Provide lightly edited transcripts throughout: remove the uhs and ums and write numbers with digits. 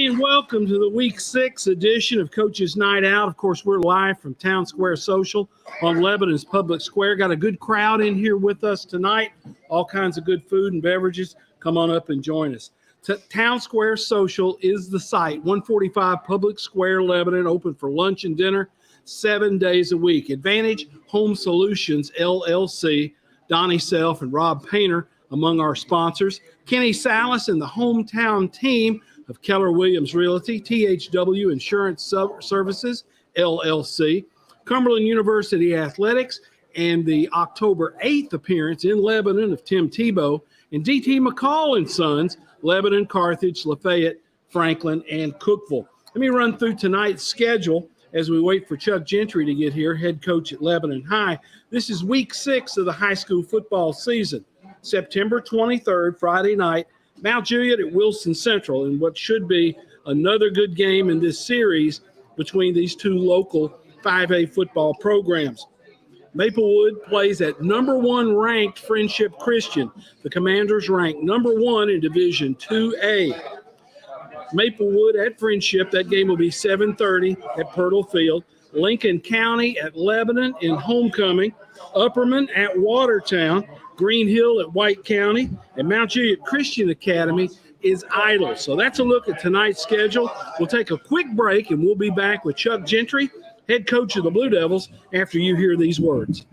everybody, and welcome to the Week 6 edition of Coach's Night Out. Of course, we're live from Town Square Social on Lebanon's Public Square. Got a good crowd in here with us tonight. All kinds of good food and beverages. Come on up and join us. Town Square Social is the site. 145 Public Square, Lebanon, open for lunch and dinner 7 days a week. Advantage Home Solutions, LLC, Donnie Self and Rob Painter among our sponsors. Kenny Salas and the hometown team of Keller Williams Realty, THW Insurance Services, LLC, Cumberland University Athletics, and the October 8th appearance in Lebanon of Tim Tebow, and D.T. McCall and Sons, Lebanon, Carthage, Lafayette, Franklin, and Cookeville. Let me run through tonight's schedule as we wait for Chuck Gentry to get here, head coach at Lebanon High. This is Week 6 of the high school football season. September 23rd, Friday night, Mount Juliet at Wilson Central, in what should be another good game in this series between these two local 5A football programs. Maplewood plays at number 1 ranked Friendship Christian. The Commanders rank number 1 in Division 2A. Maplewood at Friendship, that game will be 7:30 at Pirtle Field. Lincoln County at Lebanon in homecoming. Upperman at Watertown. Green Hill at White County, and Mount Juliet Christian Academy is idle. So that's a look at tonight's schedule. We'll take a quick break, and we'll be back with Chuck Gentry, head coach of the Blue Devils, after you hear these words.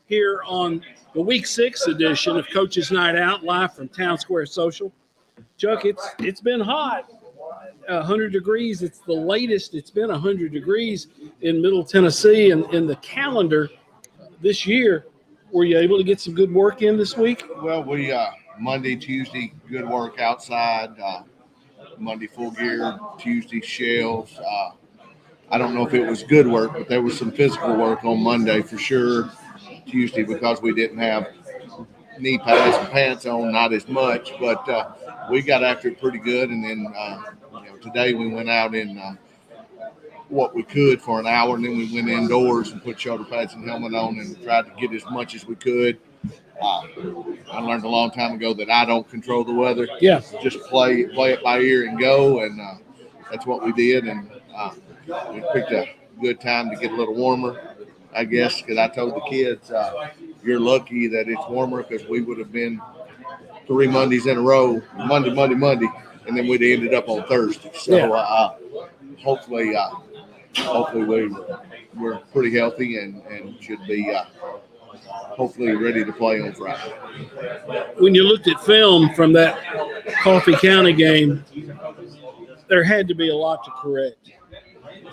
Here on the Week 6 edition of Coach's Night Out, live from Town Square Social. Chuck, it's been hot, 100 degrees. It's the latest it's been 100 degrees in Middle Tennessee, and in the calendar this year. Were you able to get some good work in this week? Well, we Monday, Tuesday, good work outside. Monday, full gear. Tuesday, shells. I don't know if it was good work, but there was some physical work on Monday for sure. Tuesday, because we didn't have knee pads and pants on, not as much, but we got after it pretty good. And then today we went out in what we could for an hour, and then we went indoors and put shoulder pads and helmet on and tried to get as much as we could. I learned a long time ago that I don't control the weather. Yeah, just play it by ear and go, and that's what we did. And we picked a good time to get a little warmer, I guess, because I told the kids, you're lucky that it's warmer, because we would have been 3 Mondays in a row, Monday, and then we'd ended up on Thursday. So hopefully we're pretty healthy and should be hopefully ready to play on Friday. When you looked at film from that Coffee County game, there had to be a lot to correct.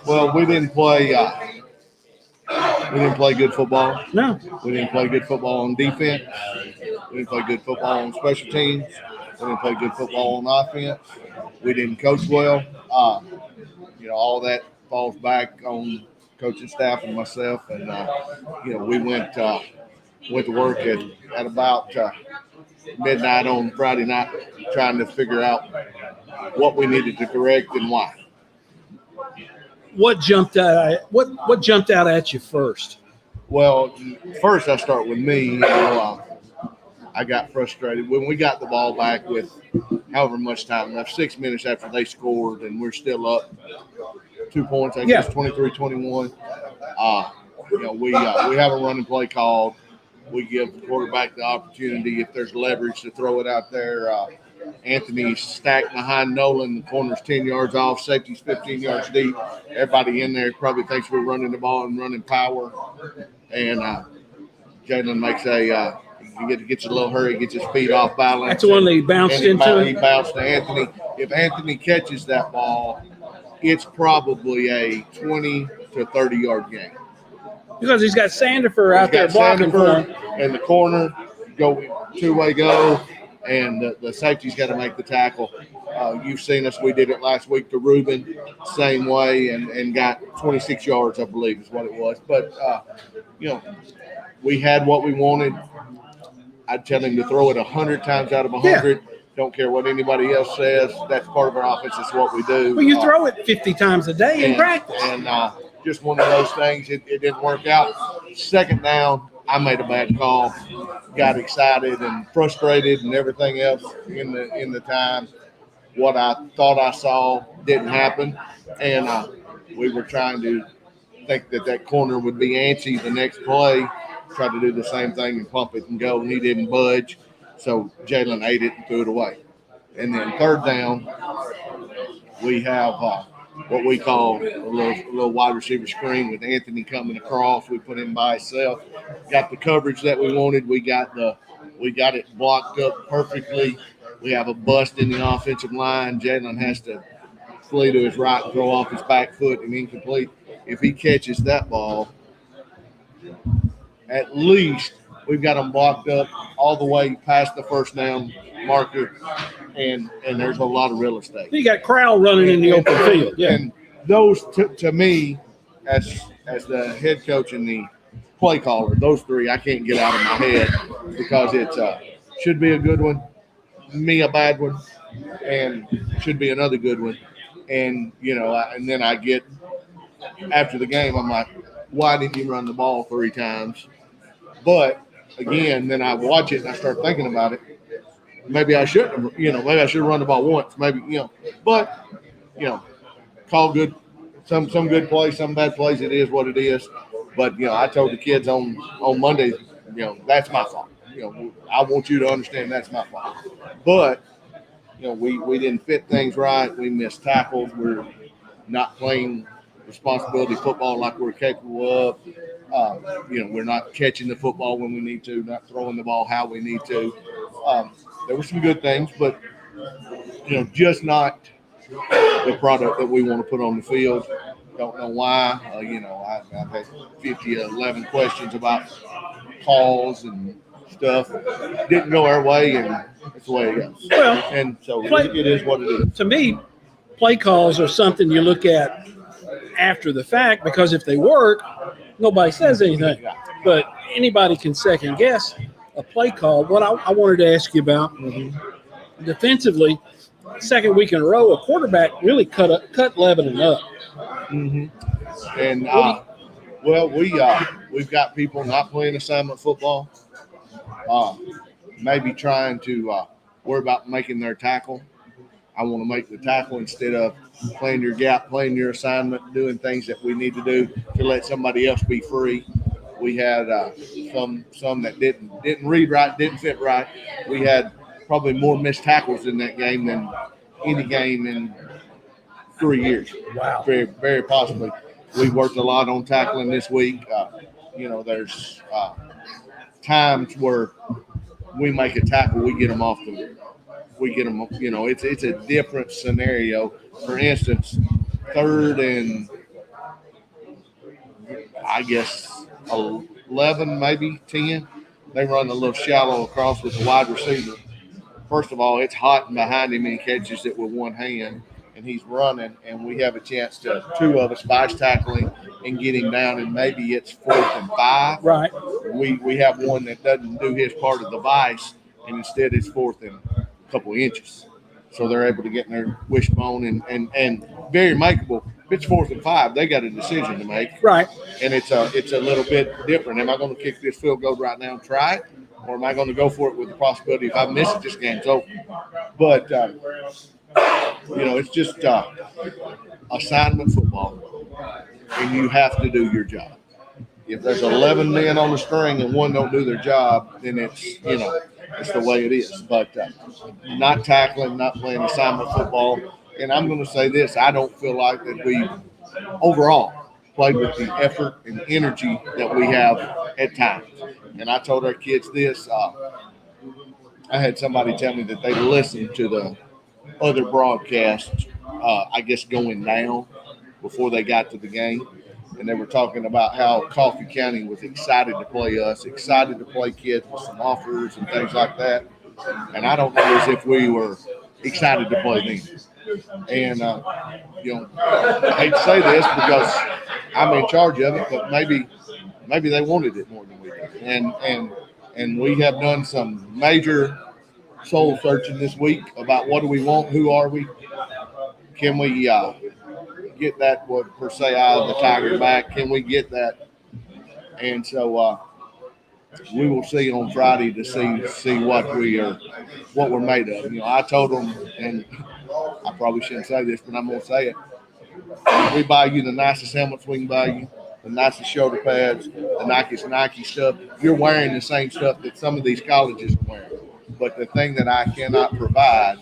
Well, we didn't play good football. No. We didn't play good football on defense. We didn't play good football on special teams. We didn't play good football on offense. We didn't coach well. All that falls back on coaching staff and myself. And we went to work at about midnight on Friday night, trying to figure out what we needed to correct and why. What jumped out? What jumped out at you first? Well, first I start with me. I got frustrated when we got the ball back with however much time left, 6 minutes after they scored, and we're still up 2 points. I guess 23-21. We have a running play called. We give the quarterback the opportunity, if there's leverage, to throw it out there. Anthony's stacked behind Nolan. The corner's 10 yards off. Safety's 15 yards deep. Everybody in there probably thinks we're running the ball and running power. And Jalen makes gets a little hurry, gets his feet off balance. That's the one that he bounced into. He bounced to Anthony. If Anthony catches that ball, it's probably a 20 to 30-yard game. Because he's got Sandifer out there blocking for him. And the corner, go two-way go, and the safety's got to make the tackle. You've seen us. We did it last week to Ruben, same way, and got 26 yards, I believe is what it was. But, we had what we wanted. I'd tell him to throw it 100 times out of 100. Yeah. Don't care what anybody else says. That's part of our offense. That's what we do. Well, you throw it 50 times a day in practice. And just one of those things. It didn't work out. Second down, I made a bad call. Got excited and frustrated and everything else in the time. What I thought I saw didn't happen. And we were trying to think that corner would be antsy the next play. Tried to do the same thing and pump it and go, and he didn't budge. So Jalen ate it and threw it away. And then third down, we have what we call a little wide receiver screen with Anthony coming across. We put him by himself. Got the coverage that we wanted. We got it blocked up perfectly. We have a bust in the offensive line. Jalen has to flee to his right and throw off his back foot and incomplete. If he catches that ball, at least we've got them blocked up all the way past the first down marker, and there's a lot of real estate. You got Crowell running in the open field. Yeah. And those, to me, as the head coach and the play caller, those three I can't get out of my head because it should be a good one, me a bad one, and should be another good one. And, and then I get, after the game, I'm like, why didn't you run the ball 3 times? But again, then I watch it and I start thinking about it. Maybe I shouldn't, maybe I should have run the ball once. Maybe, but, call good, some good plays, some bad plays. It is what it is. But, I told the kids on Monday, that's my fault. I want you to understand that's my fault. But, we didn't fit things right. We missed tackles. We're not playing responsibility football like we're capable of. We're not catching the football when we need to, not throwing the ball how we need to. There were some good things, but, just not the product that we want to put on the field. Don't know why. I've had 11 questions about calls and stuff. Didn't go our way, and that's the way it goes. Well, and so it is what it is. To me, play calls are something you look at after the fact, because if they work, nobody says anything. But anybody can second guess a play call. What I wanted to ask you about, defensively, second week in a row, a quarterback really cut Lebanon up. Mm-hmm. And we've got people not playing assignment football, maybe trying to worry about making their tackle. I want to make the tackle instead of playing your gap, playing your assignment, doing things that we need to do to let somebody else be free. We had some that didn't read right, didn't fit right. We had probably more missed tackles in that game than any game in 3 years. Wow. Very, very possibly. We worked a lot on tackling this week. There's times where we make a tackle, we get them off the. We get them. It's a different scenario. For instance, 3rd and I guess 11, maybe 10. They run a little shallow across with the wide receiver. First of all, it's hot and behind him, and he catches it with one hand, and he's running, and we have a chance to, 2 of us vice tackling and get him down, and maybe it's 4th and 5. Right. We have one that doesn't do his part of the vice, and instead it's 4th and a couple of inches. So they're able to get in their wishbone and very makeable. If it's 4th and 5, they got a decision to make. Right. And it's a little bit different. Am I going to kick this field goal right now and try it? Or am I going to go for it with the possibility if I miss it, this game's over? But, it's just assignment football, and you have to do your job. If there's 11 men on the string and one don't do their job, then it's the way it is. But not tackling, not playing assignment football. And I'm going to say this, I don't feel like that we overall played with the effort and energy that we have at times. And I told our kids this. I had somebody tell me that they listened to the other broadcasts, I guess, going down before they got to the game. And they were talking about how Coffee County was excited to play us, excited to play kids with some offers and things like that. And I don't know as if we were excited to play them. And, I hate to say this because I'm in charge of it, but maybe they wanted it more than we did. And we have done some major soul searching this week about what do we want, who are we, can we get that per se eye of the tiger back, can we get that? And so we will see on Friday to see what we're made of. I told them, and I probably shouldn't say this, but I'm going to say it. We buy you the nicest helmets we can buy you, the nicest shoulder pads, the Nike stuff. You're wearing the same stuff that some of these colleges are wearing. But the thing that I cannot provide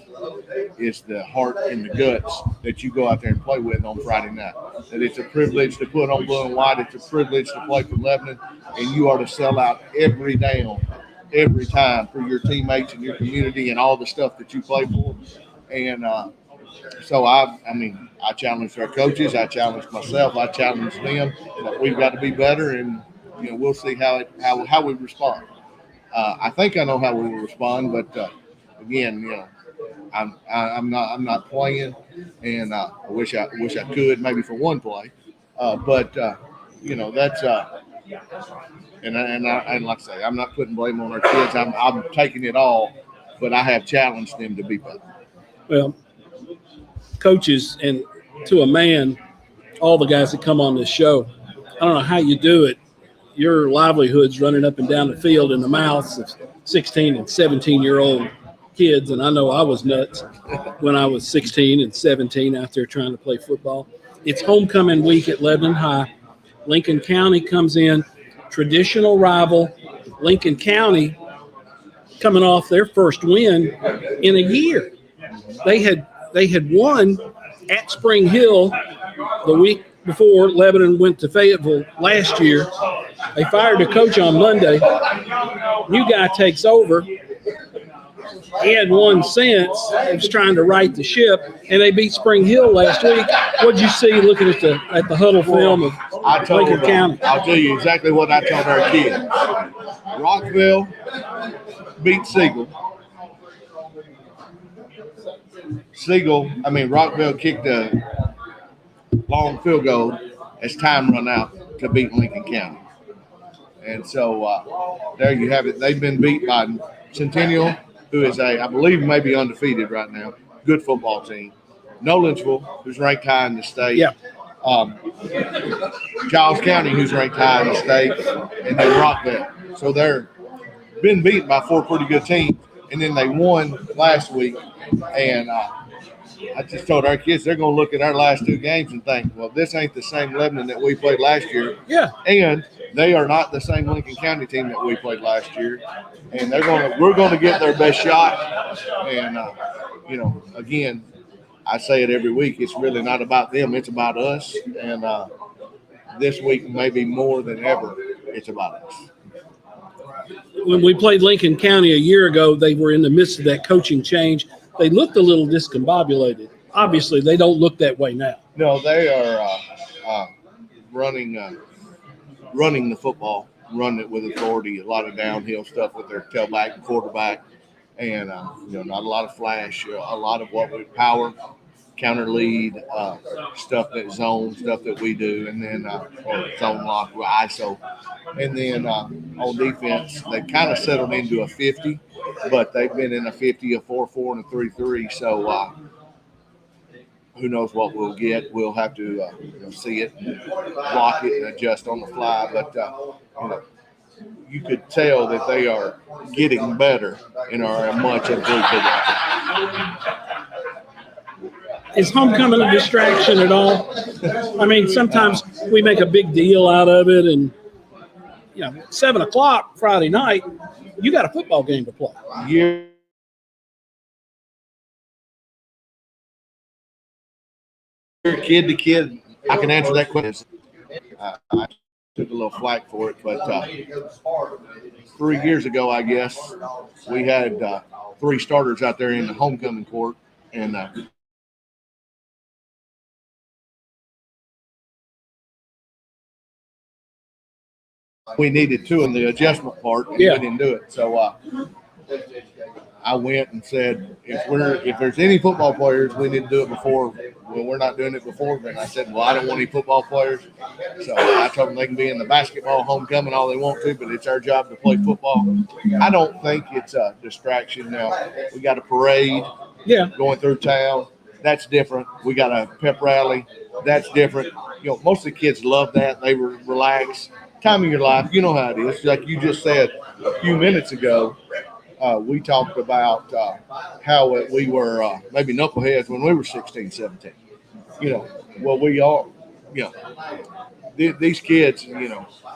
is the heart and the guts that you go out there and play with on Friday night. That it's a privilege to put on blue and white. It's a privilege to play for Lebanon, and you are to sell out every down, every time for your teammates and your community and all the stuff that you play for. And so I challenged our coaches, I challenged myself, I challenged them that we've got to be better, and we'll see how we respond. I think I know how we will respond, but again, I'm not playing, and I wish I could maybe for one play, but that's and like I say, I'm not putting blame on our kids. I'm taking it all, but I have challenged them to be better. Well, coaches, and to a man, all the guys that come on this show, I don't know how you do it. Your livelihood's running up and down the field in the mouths of 16 and 17-year-old kids, and I know I was nuts when I was 16 and 17 out there trying to play football. It's homecoming week at Lebanon High. Lincoln County comes in, traditional rival. Lincoln County coming off their first win in a year. They had won at Spring Hill the week before Lebanon went to Fayetteville last year. They fired a coach on Monday. New guy takes over. He hadn't won since. He was trying to right the ship, and they beat Spring Hill last week. What did you see looking at the huddle film of Lincoln County? I'll tell you exactly what I told our kids. Rockville beat Siegel. Rockville kicked a long field goal as time run out to beat Lincoln County. And so there you have it. They've been beat by Centennial, who is I believe maybe undefeated right now. Good football team. Nolensville, who's ranked high in the state. Yeah. Giles County, who's ranked high in the state, and then Rockville. So they're been beat by 4 pretty good teams, and then they won last week. And I just told our kids they're going to look at our last 2 games and think, well, this ain't the same Lebanon that we played last year. Yeah. And they are not the same Lincoln County team that we played last year. And we're going to get their best shot. And, again, I say it every week. It's really not about them. It's about us. And this week, maybe more than ever, it's about us. when we played Lincoln County a year ago, they were in the midst of that coaching change. They looked a little discombobulated. Obviously, they don't look that way now. No, they are running the football, running it with authority. A lot of downhill stuff with their tailback and quarterback, and not a lot of flash. A lot of what we power, counter lead stuff, that zone stuff that we do, and then or zone lock with ISO. And then on defense, they kind of settled into a 50, but they've been in a 50, a 4-4, and a 3-3. So who knows what we'll get? We'll have to see it, and block it, and adjust on the fly. But you could tell that they are getting better and are a much improved football. Is homecoming a distraction at all? I mean, sometimes we make a big deal out of it, and 7 o'clock Friday night, you got a football game to play. Year kid to kid, I can answer that question. I took a little flack for it, but 3 years ago, I guess, we had 3 starters out there in the homecoming court, and we needed 2 in the adjustment part, and we didn't do it. So I went and said, if there's any football players, we need to do it before. Well, we're not doing it before. Then I said, well, I don't want any football players. So I told them they can be in the basketball homecoming all they want to, but it's our job to play football. I don't think it's a distraction. Now, we got a parade going through town. That's different. We got a pep rally. That's different. Most of the kids love that. They relax. Time of your life, you know how it is. Like you just said a few minutes ago, we talked about how we were maybe knuckleheads when we were 16, 17. Well, we all, these kids,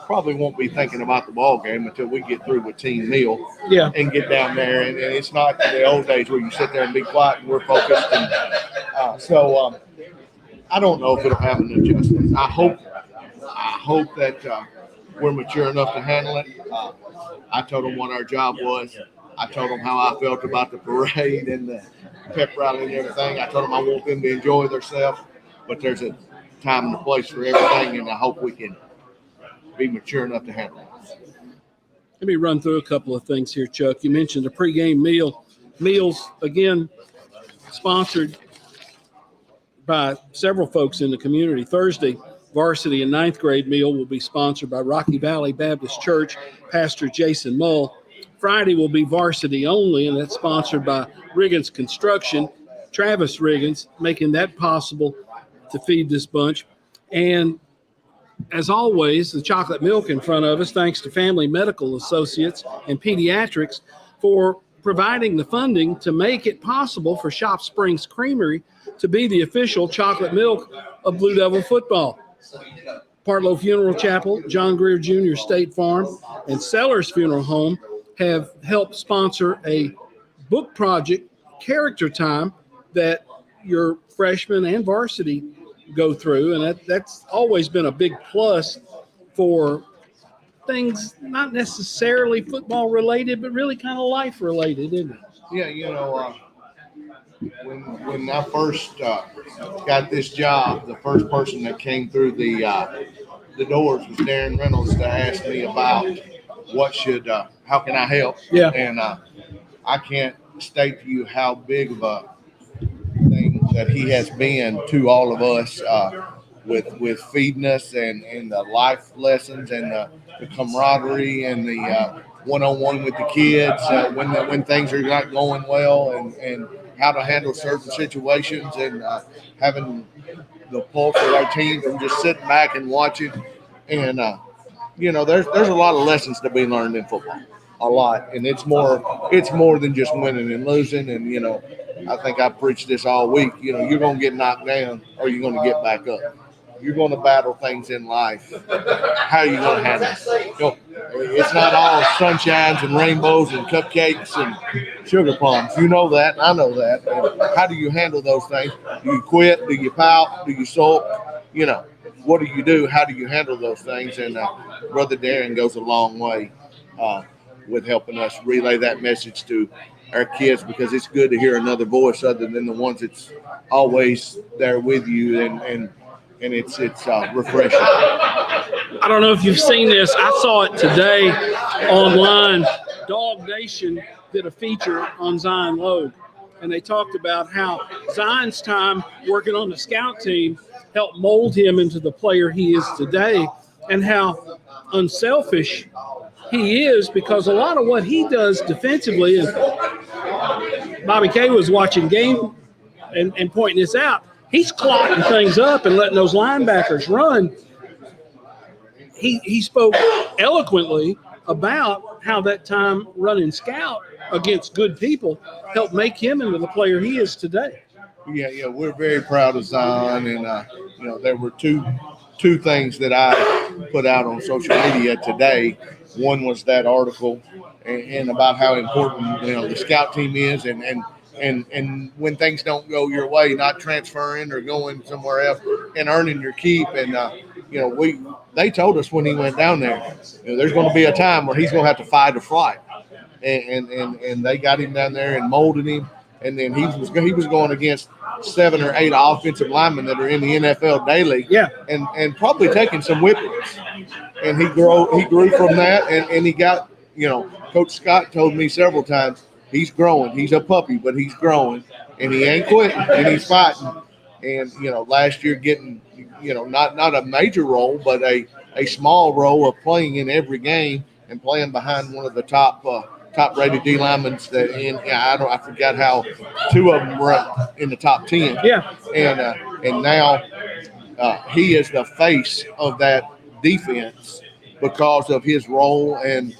probably won't be thinking about the ball game until we get through with team meal and get down there. And it's not the old days where you sit there and be quiet and we're focused. And so I don't know if it'll have an adjustment. I hope that we're mature enough to handle it. I told them what our job was. I told them how I felt about the parade and the pep rally and everything. I told them I want them to enjoy themselves, but there's a time and a place for everything, and I hope we can be mature enough to handle it. Let me run through a couple of things here, Chuck. You mentioned the pregame meal. Meals, again, sponsored by several folks in the community. Thursday, varsity and 9th grade meal will be sponsored by Rocky Valley Baptist Church, Pastor Jason Mull. Friday will be varsity only, and that's sponsored by Riggins Construction, Travis Riggins, making that possible to feed this bunch. And as always, the chocolate milk in front of us, thanks to Family Medical Associates and Pediatrics for providing the funding to make it possible for Shop Springs Creamery to be the official chocolate milk of Blue Devil football. Partlow Funeral Chapel, John Greer Jr. State Farm, and Sellers Funeral Home have helped sponsor a book project, Character Time, that your freshmen and varsity go through. And that's always been a big plus for things not necessarily football related, but really kind of life related, isn't it? Yeah, when I first got this job, the first person that came through the doors was Darren Reynolds to ask me about how can I help? Yeah. And I can't state to you how big of a thing that he has been to all of us with feeding us and the life lessons and the camaraderie and the one-on-one with the kids when things are not going well and how to handle certain situations and having the pulse of our team from just sitting back and watching. And, there's a lot of lessons to be learned in football, a lot. And it's more than just winning and losing. And, I think I preached this all week. You're going to get knocked down or you're going to get back up. You're going to battle things in life. How are you going to handle it? It's not all sunshines and rainbows and cupcakes and sugar plums. You know that. I know that. And how do you handle those things? Do you quit? Do you pout? Do you sulk? What do you do? How do you handle those things? And Brother Darren goes a long way. with helping us relay that message to our kids, because it's good to hear another voice other than the ones that's always there with you, and it's refreshing. I don't know if you've seen this. I saw it today online. Dog Nation did a feature on Zion Logue, and they talked about how Zion's time working on the scout team helped mold him into the player he is today, and how unselfish he is, because a lot of what he does defensively, and Bobby K was watching game and pointing this out, he's clocking things up and letting those linebackers run. He spoke eloquently about how that time running scout against good people helped make him into the player he is today. Yeah, we're very proud of Zion, and there were two things that I put out on social media today. One was that article and about how important the scout team is, and when things don't go your way, not transferring or going somewhere else and earning your keep. And they told us when he went down there, there's going to be a time where he's going to have to fight or flight, and they got him down there and molded him. And then he was going against 7 or 8 offensive linemen that are in the NFL daily, and probably taking some whippings. And he grew from that, and he got, Coach Scott told me several times, he's growing. He's a puppy, but he's growing, and he ain't quitting, and he's fighting. And last year getting not a major role, but a small role of playing in every game and playing behind one of the top-rated D linemen I forgot how 2 of them were in the top 10. Yeah. And now he is the face of that defense because of his role and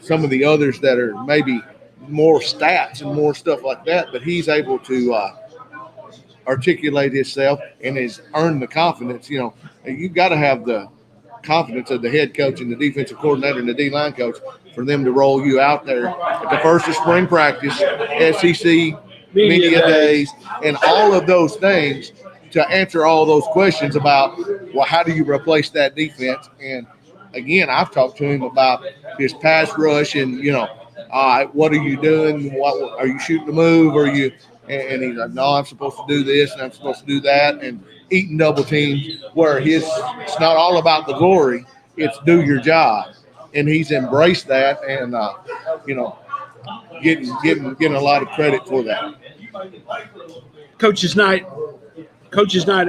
some of the others that are maybe more stats and more stuff like that. But he's able to articulate himself and has earned the confidence. You've got to have the confidence of the head coach and the defensive coordinator and the D-line coach for them to roll you out there at the first of spring practice, SEC media days, and all of those things to answer all those questions about, well, how do you replace that defense? And again, I've talked to him about his pass rush and, what are you doing? What are you shooting a move? And he's like, no, I'm supposed to do this and I'm supposed to do that, and eating double teams, where it's not all about the glory, it's do your job. And he's embraced that, and getting a lot of credit for that. Coach's Night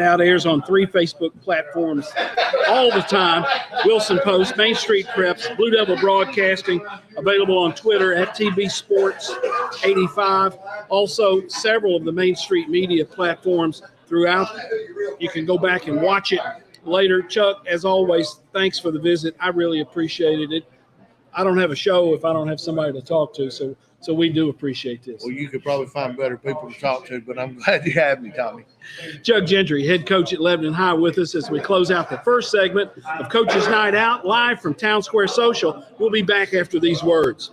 Out airs on 3 Facebook platforms all the time. Wilson Post, Main Street Preps, Blue Devil Broadcasting, available on Twitter at TB Sports 85. Also, several of the Main Street media platforms throughout. You can go back and watch it later. Chuck, as always, thanks for the visit. I really appreciated it. I don't have a show if I don't have somebody to talk to, so we do appreciate this. Well, you could probably find better people to talk to, but I'm glad you had me, Tommy. Chuck Gentry, head coach at Lebanon High, with us as we close out the first segment of Coach's Night Out, live from Town Square Social. We'll be back after these words.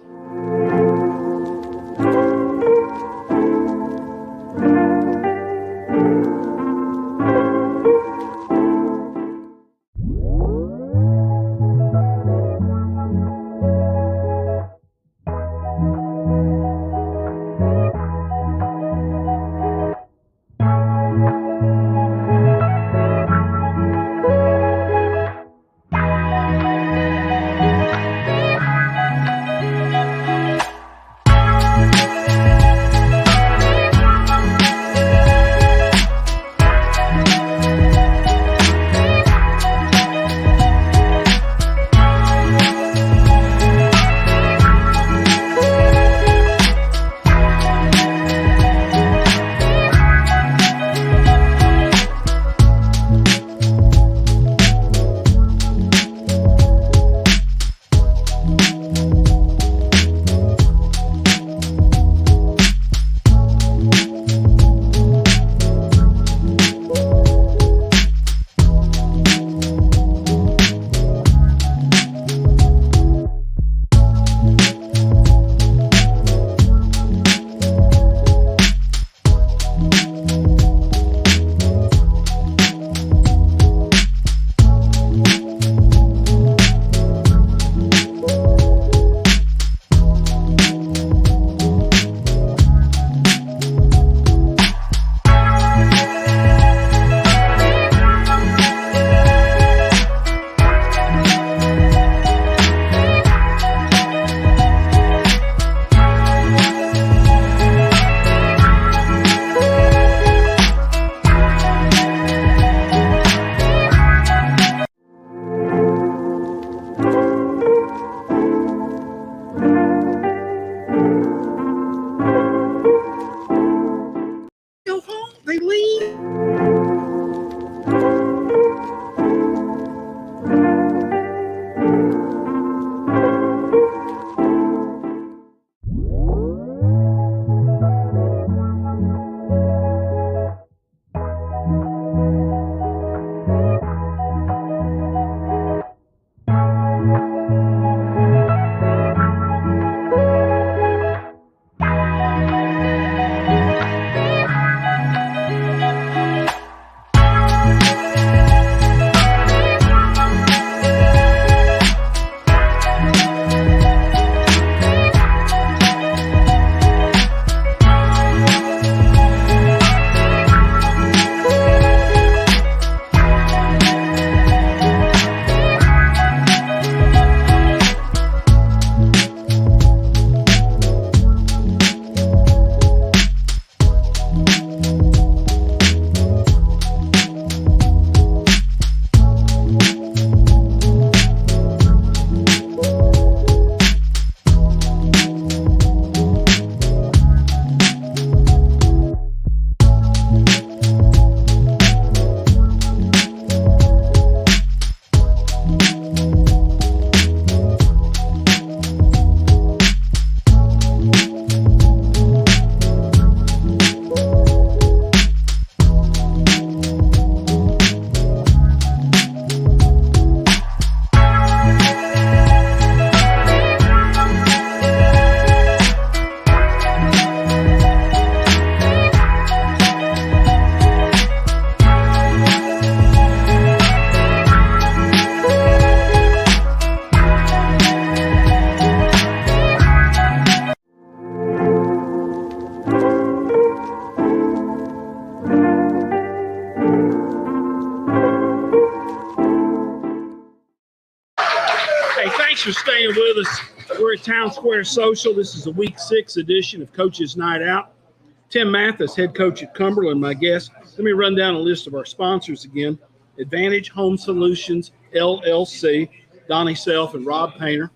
for staying with us. We're at Town Square Social. This is a Week 6 edition of Coach's Night Out. Tim Mathis, head coach at Cumberland, my guest. Let me run down a list of our sponsors again. Advantage Home Solutions, LLC, Donnie Self and Rob Painter.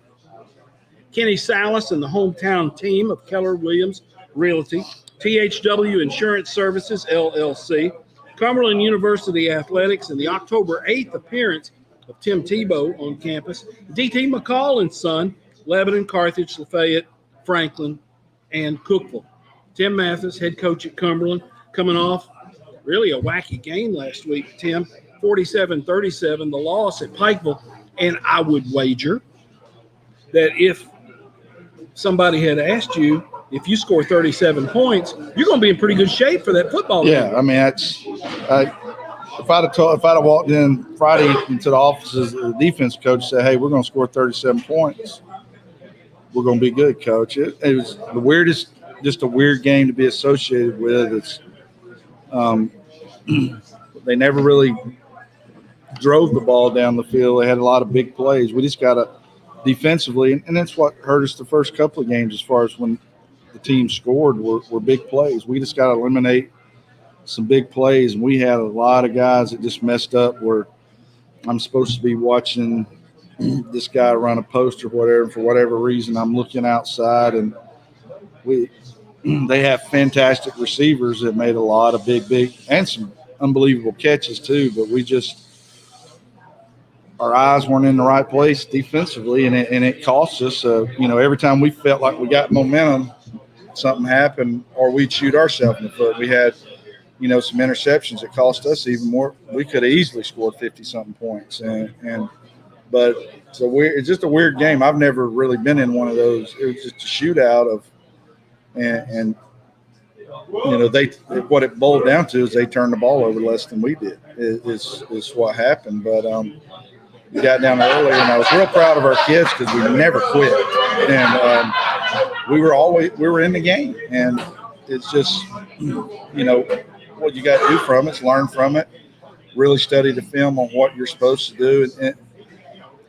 Kenny Salas and the hometown team of Keller Williams Realty. THW Insurance Services, LLC. Cumberland University Athletics and the October 8th appearance of Tim Tebow on campus. D.T. McCall and Son, Lebanon, Carthage, Lafayette, Franklin, and Cookville. Tim Mathis, head coach at Cumberland, coming off really a wacky game last week, Tim. 47-37, the loss at Pikeville. And I would wager that if somebody had asked you, if you score 37 points, you're going to be in pretty good shape for that football game. Yeah, I mean, if I'd have walked in Friday into the offices, the defense coach said, "Hey, we're going to score 37 points. We're going to be good, coach." It was the weirdest, just a weird game to be associated with. It's they never really drove the ball down the field. They had a lot of big plays. We just got to defensively, and that's what hurt us the first couple of games as far as when the team scored were big plays. We just got to eliminate some big plays, and we had a lot of guys that just messed up where I'm supposed to be watching this guy run a post or whatever, and for whatever reason I'm looking outside, and they have fantastic receivers that made a lot of big and some unbelievable catches too, but our eyes weren't in the right place defensively, and it cost us. Every time we felt like we got momentum, something happened, or we'd shoot ourselves in the foot. We had, some interceptions that cost us even more. We could have easily scored 50-something points, but it's just a weird game. I've never really been in one of those. It was just a shootout what it boiled down to is they turned the ball over less than we did. Is what happened, but we got down early, and I was real proud of our kids because we never quit, and we were in the game, and it's just what you got to do from it is learn from it, really study the film on what you're supposed to do,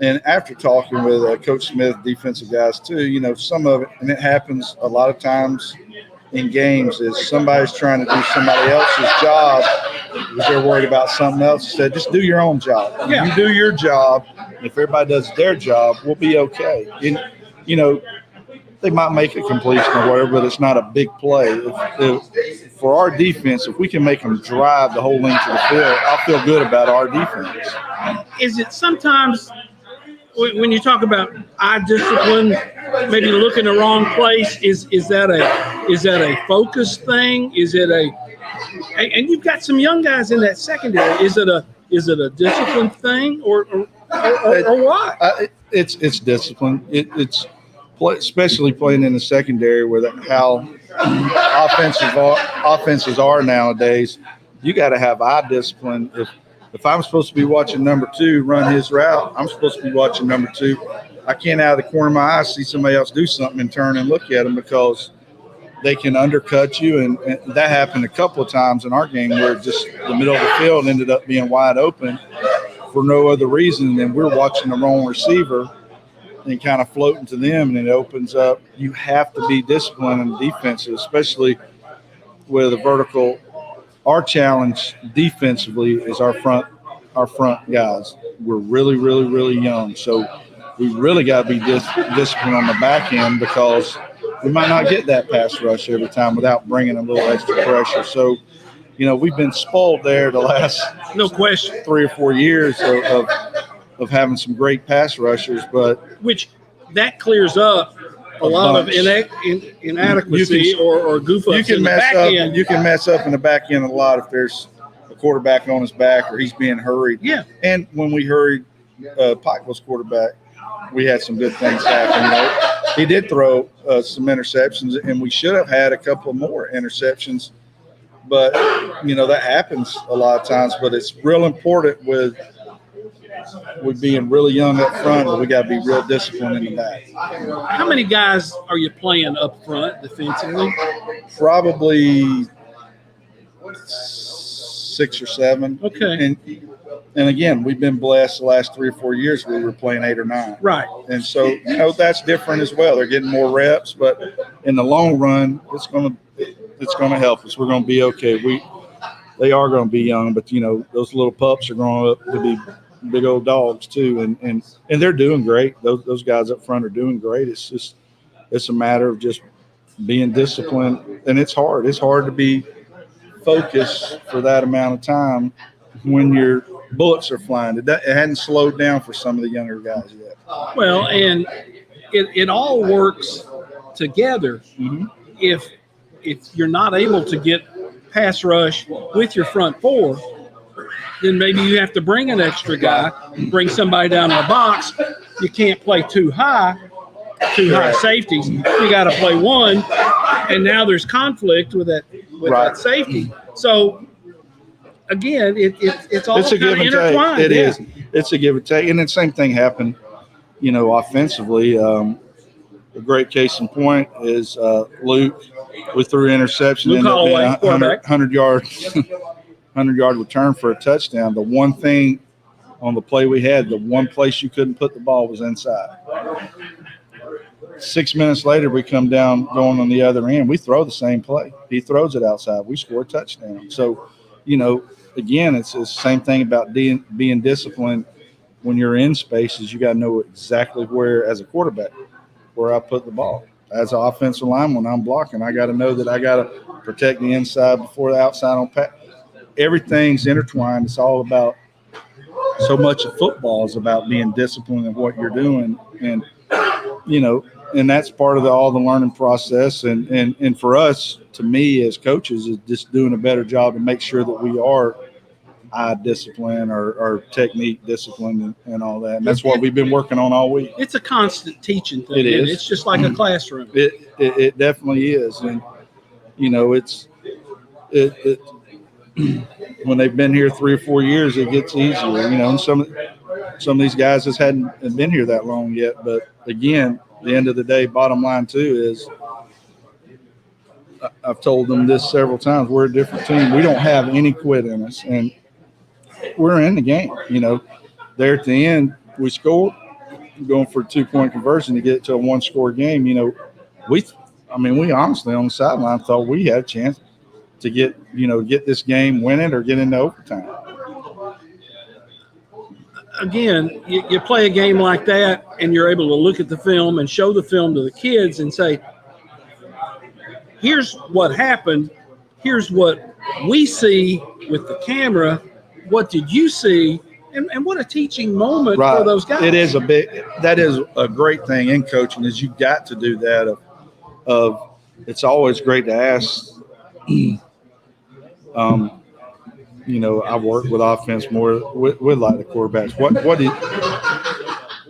and after talking with Coach Smith, defensive guys too, some of it, and it happens a lot of times in games, is somebody's trying to do somebody else's job because they're worried about something else. Instead, just do your own job. Yeah. You do your job. If everybody does their job, we'll be okay. And, they might make a completion or whatever, but it's not a big play. For our defense, if we can make them drive the whole length of the field, I'll feel good about our defense. Is it sometimes when you talk about eye discipline, maybe look in the wrong place, is that a focus thing? Is it and you've got some young guys in that secondary. Is it a discipline thing or what? It's discipline. It's especially playing in the secondary with how offenses are nowadays. You got to have eye discipline. If I'm supposed to be watching number 2 run his route, I'm supposed to be watching number 2. I can't out of the corner of my eye see somebody else do something and turn and look at them because they can undercut you. And that happened a couple of times in our game where just the middle of the field ended up being wide open for no other reason than we're watching the wrong receiver and kind of floating to them, and it opens up. You have to be disciplined in defense, especially with a vertical. Our challenge defensively is our front guys. We're really, really, really young, so we really got to be disciplined on the back end because we might not get that pass rush every time without bringing a little extra pressure. So, we've been spoiled there the last no question 3 or 4 years of having some great pass rushers, but which that clears up a lot of inadequacy or goof ups in the back end. You can mess up in the back end a lot if there's a quarterback on his back or he's being hurried. Yeah. And when we hurried Pikeville's quarterback, we had some good things happen. He did throw some interceptions, and we should have had a couple more interceptions. But, that happens a lot of times. But it's real important with being really young up front, but we got to be real disciplined in the back. How many guys are you playing up front defensively? Probably 6 or 7. Okay. And And again, we've been blessed the last 3 or 4 years. We were playing 8 or 9. Right. And so, that's different as well. They're getting more reps, but in the long run, it's going to help us. We're going to be okay. They are going to be young, but those little pups are growing up to be big old dogs too, and they're doing great. Those guys up front are doing great. It's a matter of just being disciplined, and it's hard. It's hard to be focused for that amount of time when your bullets are flying. It hadn't slowed down for some of the younger guys yet. Well, and it all works together. Mm-hmm. If you're not able to get pass rush with your front four, then maybe you have to bring an extra guy, bring somebody down in the box. You can't play too high safeties. You got to play one, and now there's conflict with that safety. So again, it's all it's a give and intertwined. Take. It is. It's a give and take, and the same thing happened, offensively. A great case in point is Luke. We threw an interception, ended up being 100 yards. 100-yard return for a touchdown. The one thing on the play we had, the one place you couldn't put the ball was inside. 6 minutes later, we come down going on the other end. We throw the same play. He throws it outside. We score a touchdown. So, again, it's the same thing about being disciplined when you're in spaces. You got to know exactly where, as a quarterback, where I put the ball. As an offensive lineman, when I'm blocking, I got to know that I got to protect the inside before the outside on pass. Everything's intertwined. It's all about, so much of football is about being disciplined in what you're doing. And, and that's part of all the learning process. And for us, to me as coaches, is just doing a better job to make sure that we are eye discipline or technique discipline and all that. And that's what we've been working on all week. It's a constant teaching thing. It is. It's just like a classroom. It definitely is. And, when they've been here 3 or 4 years, it gets easier. And some of these guys just hadn't been here that long yet. But again, at the end of the day, bottom line too is, I've told them this several times, we're a different team. We don't have any quit in us, and we're in the game. There at the end, we scored, going for a 2-point conversion to get it to a 1-score game. We honestly on the sideline thought we had a chance to get this game, win it, or get into overtime. Again, you play a game like that, and you're able to look at the film and show the film to the kids and say, here's what happened. Here's what we see with the camera. What did you see? And what a teaching moment for those guys. It is that is a great thing in coaching, is you got to do that of it's always great to ask. I work with offense more with like the quarterbacks.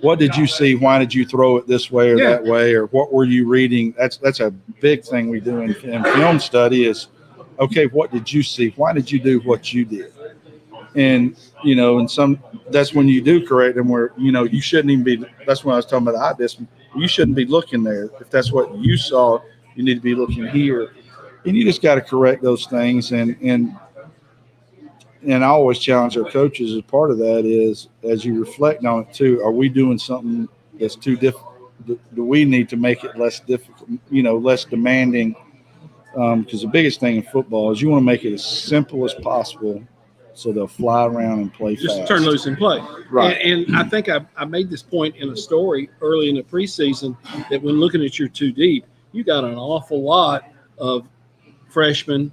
What did you see? Why did you throw it this way or that way? Or what were you reading? That's a big thing we do in film study is, okay, what did you see? Why did you do what you did? And, that's when you do correct them where, you shouldn't even be, that's when I was talking about the eye discipline. You shouldn't be looking there. If that's what you saw, you need to be looking here. And you just got to correct those things. And I always challenge our coaches as part of that is, as you reflect on it too, are we doing something that's too difficult? Do we need to make it less difficult, less demanding? Because the biggest thing in football is you want to make it as simple as possible so they'll fly around and play just fast. turn loose and play. Right. And I think I made this point in a story early in the preseason that when looking at your 2 deep, you got an awful lot of freshmen,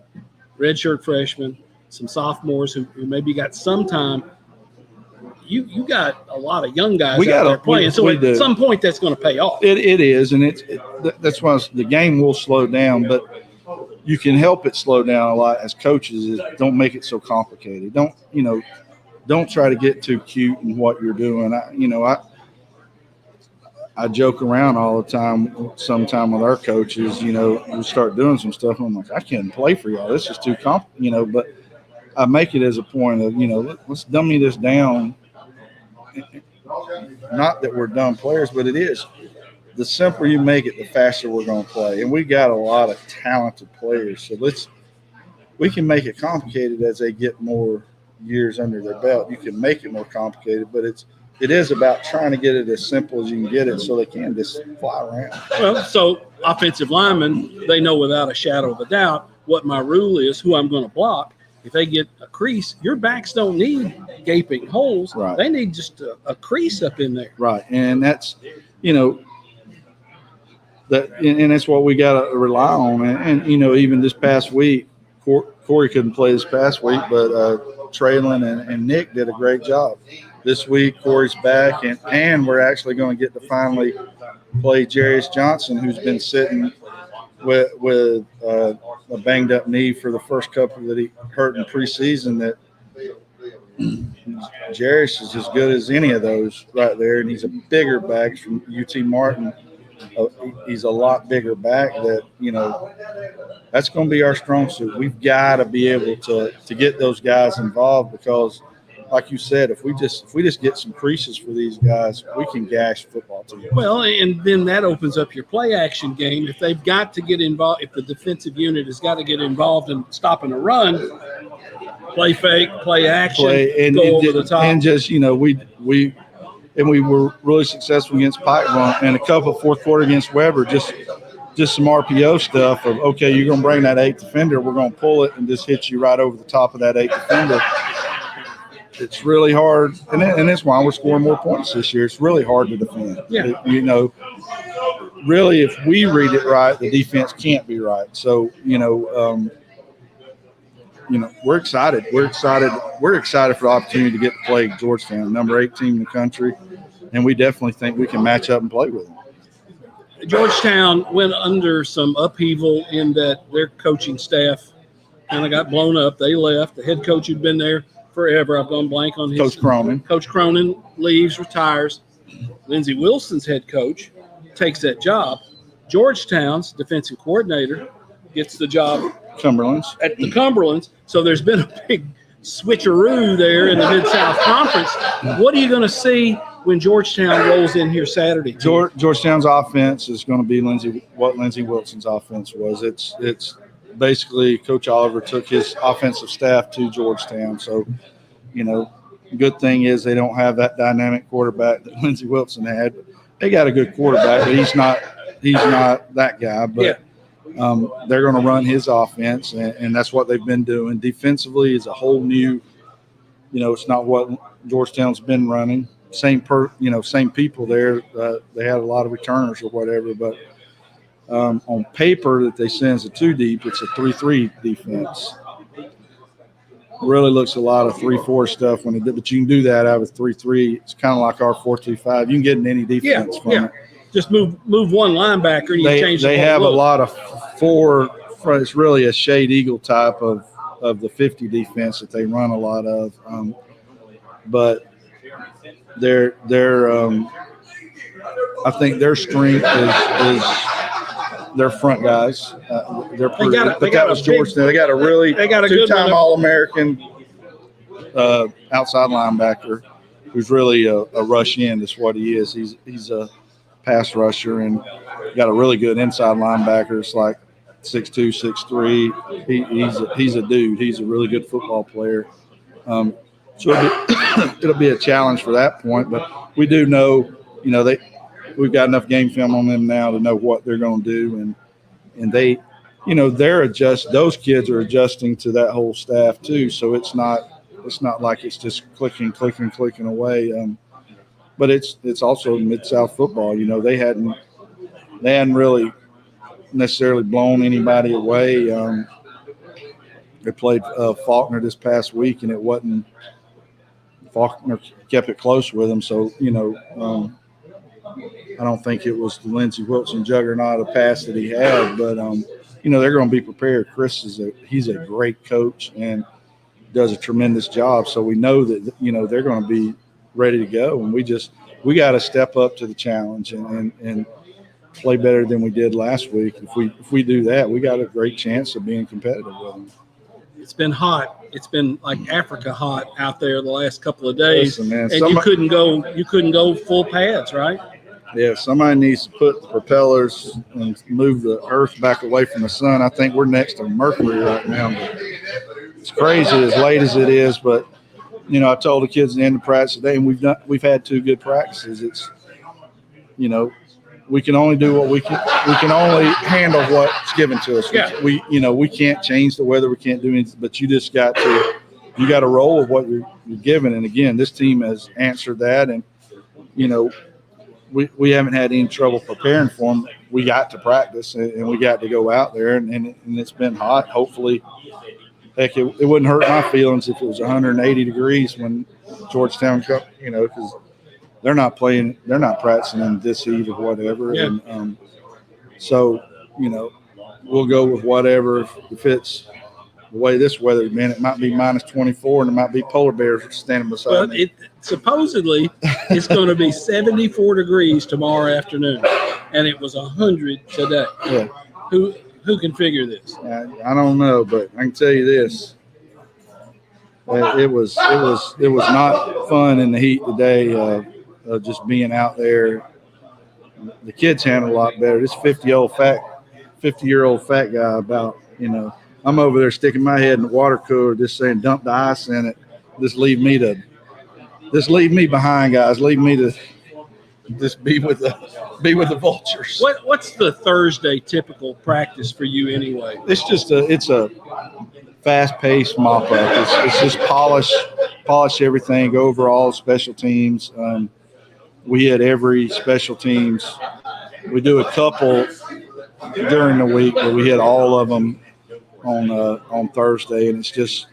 redshirt freshmen, some sophomores who maybe got some time. You got a lot of young guys out there playing. So at some point, that's going to pay off. It is, and that's why the game will slow down. But you can help it slow down a lot as coaches. Is don't make it so complicated. Don't try to get too cute in what you're doing. I joke around all the time. Sometime with our coaches, we start doing some stuff, and I'm like, I can't play for y'all. This is too complicated, But I make it as a point of, let's dummy this down. Not that we're dumb players, but it is. The simpler you make it, the faster we're going to play. And we got a lot of talented players. So we can make it complicated as they get more years under their belt. You can make it more complicated, but it is about trying to get it as simple as you can get it so they can just fly around. Well, so offensive linemen, they know without a shadow of a doubt what my rule is, who I'm going to block. If they get a crease, your backs don't need gaping holes. Right. They need just a crease up in there. Right. And that's, and that's what we got to rely on. And, even this past week, Corey couldn't play this past week, but Traylon and Nick did a great job. This week, Corey's back, and we're actually going to get to finally play Jarius Johnson, who's been sitting with a banged up knee for the first couple that he hurt in preseason. That Jarius is as good as any of those right there, and he's a bigger back from UT Martin. He's a lot bigger back that, that's going to be our strong suit. We've got to be able to get those guys involved because, like you said, if we just get some creases for these guys, we can gash football teams. Well, and then that opens up your play action game. If they've got to get involved, if the defensive unit has got to get involved in stopping a run, play fake, play action, go over the top. And just, we were really successful against Pike Run and a couple fourth quarter against Weber, just some RPO stuff of, okay, you're going to bring that 8th defender, we're going to pull it and just hit you right over the top of that 8th defender. It's really hard, and that's why we're scoring more points this year. It's really hard to defend. Yeah. Really, if we read it right, the defense can't be right. So, we're excited. We're excited for the opportunity to get to play Georgetown, number 8 team in the country, and we definitely think we can match up and play with them. Georgetown went under some upheaval in that their coaching staff kind of got blown up. They left. The head coach who'd been there forever. I've gone blank on his. Coach Cronin. Coach Cronin leaves, retires. Lindsey Wilson's head coach takes that job. Georgetown's defensive coordinator gets the job Cumberland's. At the Cumberland's. So there's been a big switcheroo there in the Mid-South Conference. What are you going to see when Georgetown rolls in here Saturday? Georgetown's offense is going to be what Lindsey Wilson's offense was. It's basically Coach Oliver took his offensive staff to Georgetown. So, good thing is they don't have that dynamic quarterback that Lindsey Wilson had. They got a good quarterback, but he's not that guy. But they're going to run his offense, and that's what they've been doing. Defensively is a whole new, it's not what Georgetown's been running. Same people there. They had a lot of returners or whatever, but on paper that they send as a 2 deep, it's a 3-3 defense. Really looks a lot of 3-4 stuff when but you can do that out of 3-3. It's kind of like our 4-2-5. You can get in any defense from it. Just move one linebacker and you change the whole They have look. a lot of 4. It's really a shade eagle type of the 50 defense that they run a lot of. But they're I think their strength is their front guys. They're pretty, that was Georgetown. They got a 2-time All-American outside linebacker who's really a rush end is what he is. He's a pass rusher and got a really good inside linebacker. It's like 6'2", 6'3". He's a dude. He's a really good football player. So it'll be a challenge for that point, but we do know, we've got enough game film on them now to know what they're going to do, and they, those kids are adjusting to that whole staff too. So it's not like it's just clicking away. But it's also Mid-South football. They hadn't really necessarily blown anybody away. They played Faulkner this past week, and it wasn't. Faulkner kept it close with him, so I don't think it was the Lindsey Wilson juggernaut of pass that he had, but they're going to be prepared. Chris he's a great coach and does a tremendous job, so we know that they're going to be ready to go, and we got to step up to the challenge and play better than we did last week. If we do that, we got a great chance of being competitive with them. It's been hot. It's been like Africa hot out there the last couple of days. Listen, man, and you couldn't go full pads, right? Yeah, somebody needs to put the propellers and move the earth back away from the sun. I think we're next to Mercury right now. But it's crazy as late as it is, but I told the kids at the end of practice today, and we've had 2 good practices. It's, we can only do what we can only handle what's given to us. Yeah. We can't change the weather. We can't do anything, but you got to roll with what you're given. And again, this team has answered that. And, we haven't had any trouble preparing for them. We got to practice and we got to go out there and it's been hot. Hopefully, heck, it wouldn't hurt my feelings if it was 180 degrees when Georgetown, because they're not practicing in this heat or whatever. Yeah. And so, we'll go with whatever. If it's the way this weather's been, it might be minus 24 and it might be polar bears standing beside me. Supposedly it's going to be 74 degrees tomorrow afternoon, and it was 100 today. Yeah. Who can figure this? I don't know, but I can tell you this. It was not fun in the heat today, just being out there. The kids handled a lot better. This 50-year-old fat guy I'm over there sticking my head in the water cooler just saying dump the ice in it. Just leave me behind, guys. Leave me to just be with the vultures. What's the Thursday typical practice for you anyway? It's just a fast-paced mop-up. It's just polish everything, go over all special teams. We had every special teams. We do a couple during the week, but we had all of them on Thursday, and it's just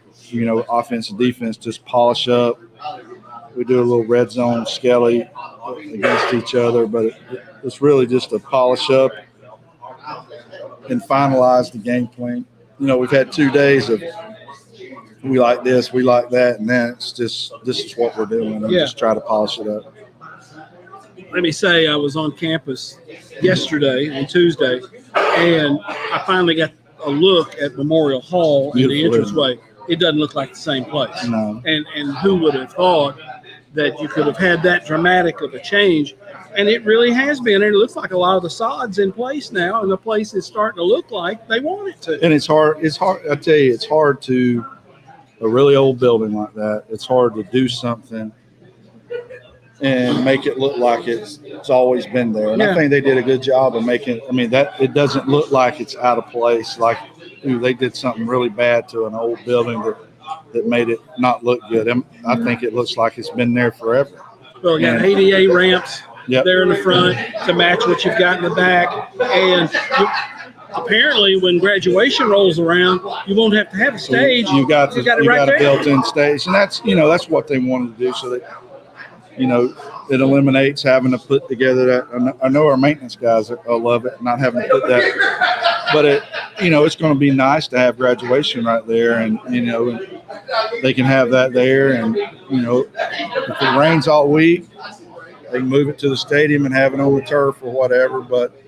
offense and defense just polish up. We do a little red zone skelly against each other, but it's really just to polish up and finalize the game plan. We've had 2 days of we like this, we like that, and then it's just this is what we're doing and just try to polish it up. Let me say I was on campus yesterday on Tuesday, and I finally got a look at Memorial Hall and the entranceway. It doesn't look like the same place. No. And who would have thought that you could have had that dramatic of a change? And it really has been. And it looks like a lot of the sod's in place now, and the place is starting to look like they want it to. And it's hard. I tell you, it's hard to a really old building like that. It's hard to do something and make it look like it's always been there. And I think they did a good job of making. That it doesn't look like it's out of place. Like they did something really bad to an old building that made it not look good. I think it looks like it's been there forever. Well, you got ADA ramps there in the front to match what you've got in the back. And apparently when graduation rolls around, you won't have to have a stage. You got it right there. A built-in stage. And that's what they wanted to do so that, it eliminates having to put together that. I know our maintenance guys love it, not having to put that. But it's going to be nice to have graduation right there, and they can have that there. And if it rains all week, they can move it to the stadium and have it on the turf or whatever. But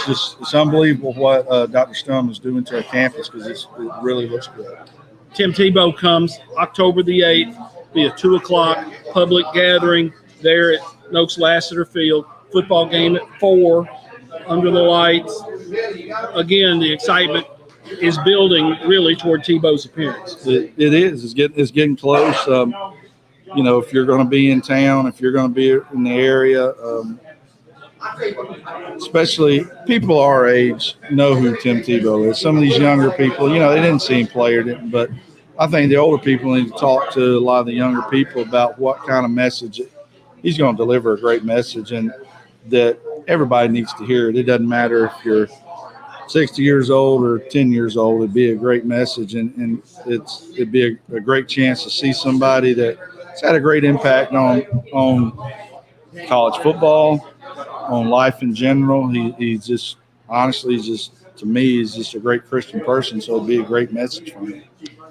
it's unbelievable what Dr. Stone is doing to our campus because it really looks good. Tim Tebow comes October the 8th. Be a 2:00 public gathering there at Noakes Lassiter Field. Football game at 4 under the lights. Again, the excitement is building really toward Tebow's appearance. It is. It's getting close. If you're going to be in town, if you're going to be in the area, especially people our age know who Tim Tebow is. Some of these younger people, they didn't see him play but I think the older people need to talk to a lot of the younger people about what kind of message he's going to deliver. A great message, and that everybody needs to hear it. It doesn't matter if you're 60 years old or 10 years old. It'd be a great message, and it'd be a great chance to see somebody that's had a great impact on college football, on life in general. He's just honestly, to me, he's just a great Christian person. So it'd be a great message for me.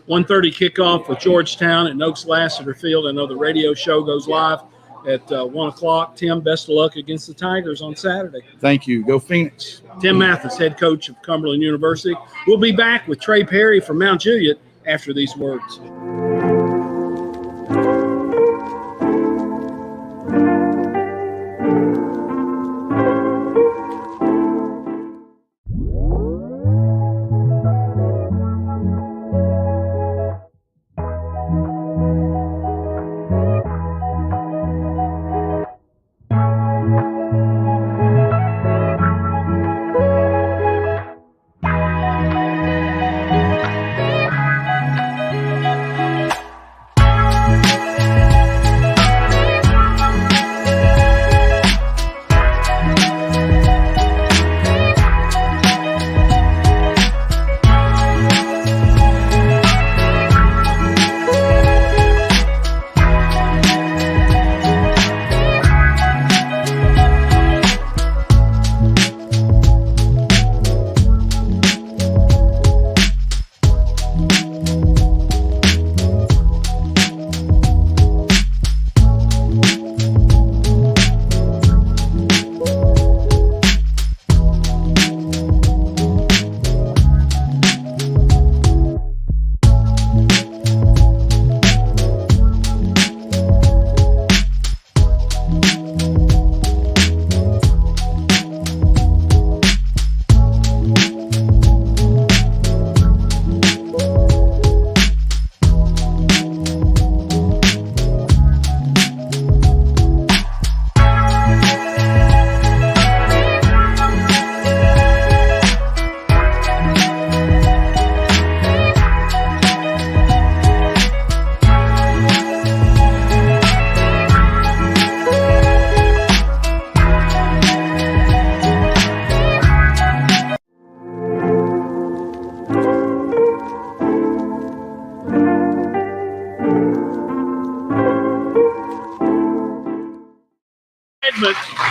1:30 kickoff with Georgetown at Noakes Lassiter Field. I know the radio show goes live at 1 o'clock. Tim, best of luck against the Tigers on Saturday. Thank you. Go Phoenix. Tim Mathis, head coach of Cumberland University. We'll be back with Trey Perry from Mount Juliet after these words.